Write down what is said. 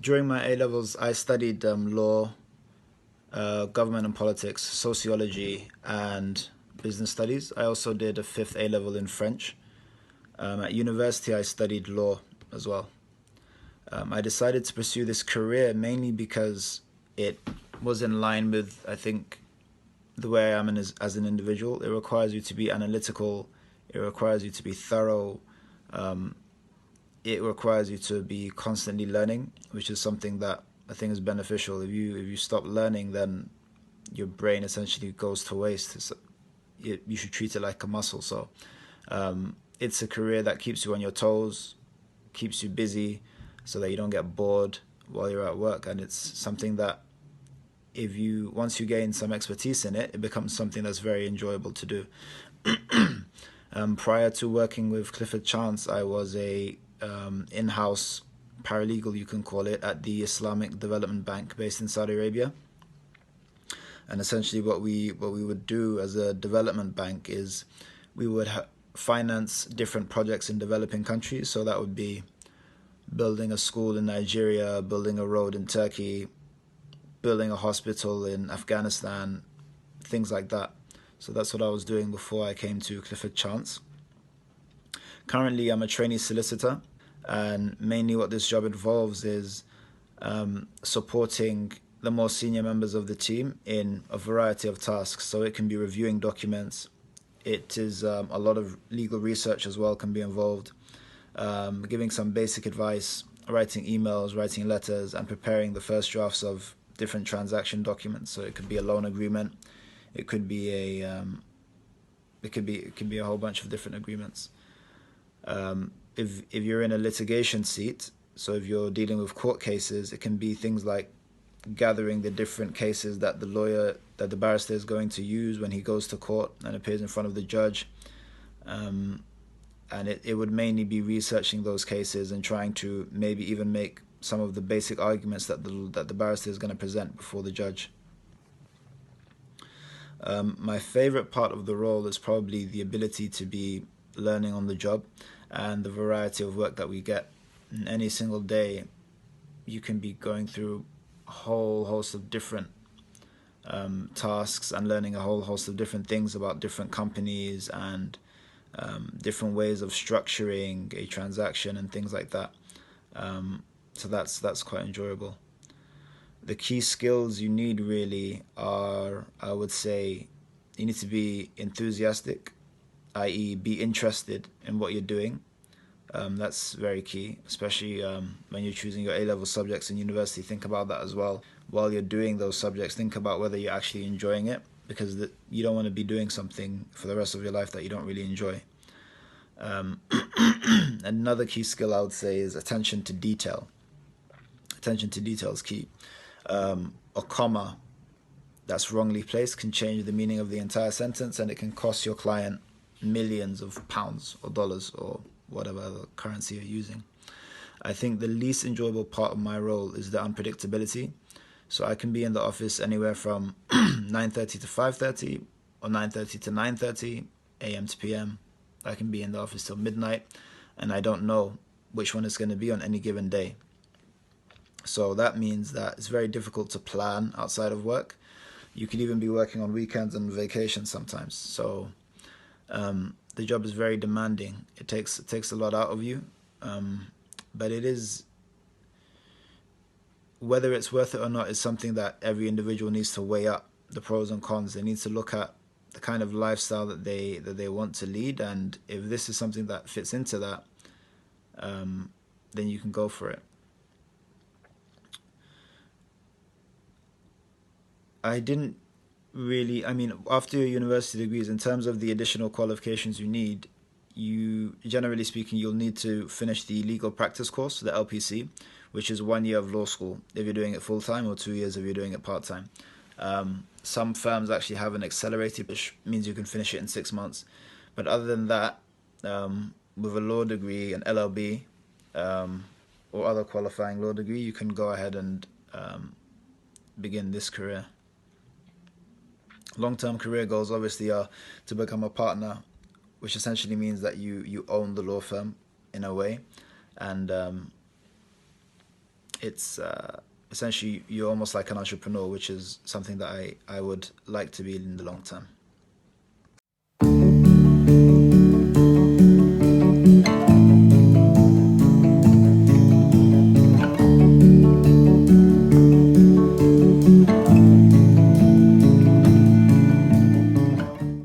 During my A-levels, I studied law, government and politics, sociology, and business studies. I also did a fifth A-level in French. At university, I studied law as well. I decided to pursue this career mainly because it was in line with, I think, the way I am as an individual. It requires you to be analytical. It requires you to be thorough. It requires you to be constantly learning, which is something that I think is beneficial. If you stop learning, then your brain essentially goes to waste. You should treat it like a muscle. So it's a career that keeps you on your toes, keeps you busy, so that you don't get bored while you're at work. And it's something that once you gain some expertise in it, it becomes something that's very enjoyable to do. Prior to working with Clifford Chance, I was a in-house paralegal, you can call it, at the Islamic Development Bank based in Saudi Arabia. And essentially what we would do as a development bank is we would finance different projects in developing countries. So that would be building a school in Nigeria, building a road in Turkey, building a hospital in Afghanistan, things like that. So that's what I was doing before I came to Clifford Chance. Currently, I'm a trainee solicitor, and mainly what this job involves is supporting the more senior members of the team in a variety of tasks. So it can be reviewing documents. It is a lot of legal research as well can be involved, giving some basic advice, writing emails, writing letters, and preparing the first drafts of different transaction documents. So it could be a loan agreement, it could be it could be a whole bunch of different agreements. If you're in a litigation seat, so if you're dealing with court cases, it can be things like gathering the different cases that the barrister is going to use when he goes to court and appears in front of the judge. And it would mainly be researching those cases and trying to maybe even make some of the basic arguments that the barrister is going to present before the judge. My favorite part of the role is probably the ability to be learning on the job and the variety of work that we get. And any single day, you can be going through a whole host of different tasks and learning a whole host of different things about different companies and different ways of structuring a transaction and things like that. So that's quite enjoyable. The key skills you need really are, I would say, you need to be enthusiastic, i.e. be interested in what you're doing. That's very key, especially when you're choosing your A-level subjects in university. Think about that as well. While you're doing those subjects, think about whether you're actually enjoying it, because you don't want to be doing something for the rest of your life that you don't really enjoy. Another key skill I would say is attention to detail. Attention to detail is key. A comma that's wrongly placed can change the meaning of the entire sentence, and it can cost your client millions of pounds or dollars or whatever other currency you're using. I think the least enjoyable part of my role is the unpredictability. So I can be in the office anywhere from 9:30 to 5:30 or 9:30 to 9:30 a.m. to p.m. I can be in the office till midnight, and I don't know which one it's going to be on any given day. So that means that it's very difficult to plan outside of work. You could even be working on weekends and vacations sometimes. So the job is very demanding. It takes a lot out of you, but it is, whether it's worth it or not, is something that every individual needs to weigh up the pros and cons. They need to look at the kind of lifestyle that they want to lead, and if this is something that fits into that, then you can go for it. After your university degrees, in terms of the additional qualifications you need, generally speaking, you'll need to finish the legal practice course, the LPC, which is 1 year of law school if you're doing it full-time, or 2 years if you're doing it part-time. Some firms actually have an accelerated, which means you can finish it in 6 months. But other than that, with a law degree, an LLB, or other qualifying law degree, you can go ahead and begin this career. Long-term career goals obviously are to become a partner, which essentially means that you own the law firm in a way, and it's essentially you're almost like an entrepreneur, which is something that I would like to be in the long term.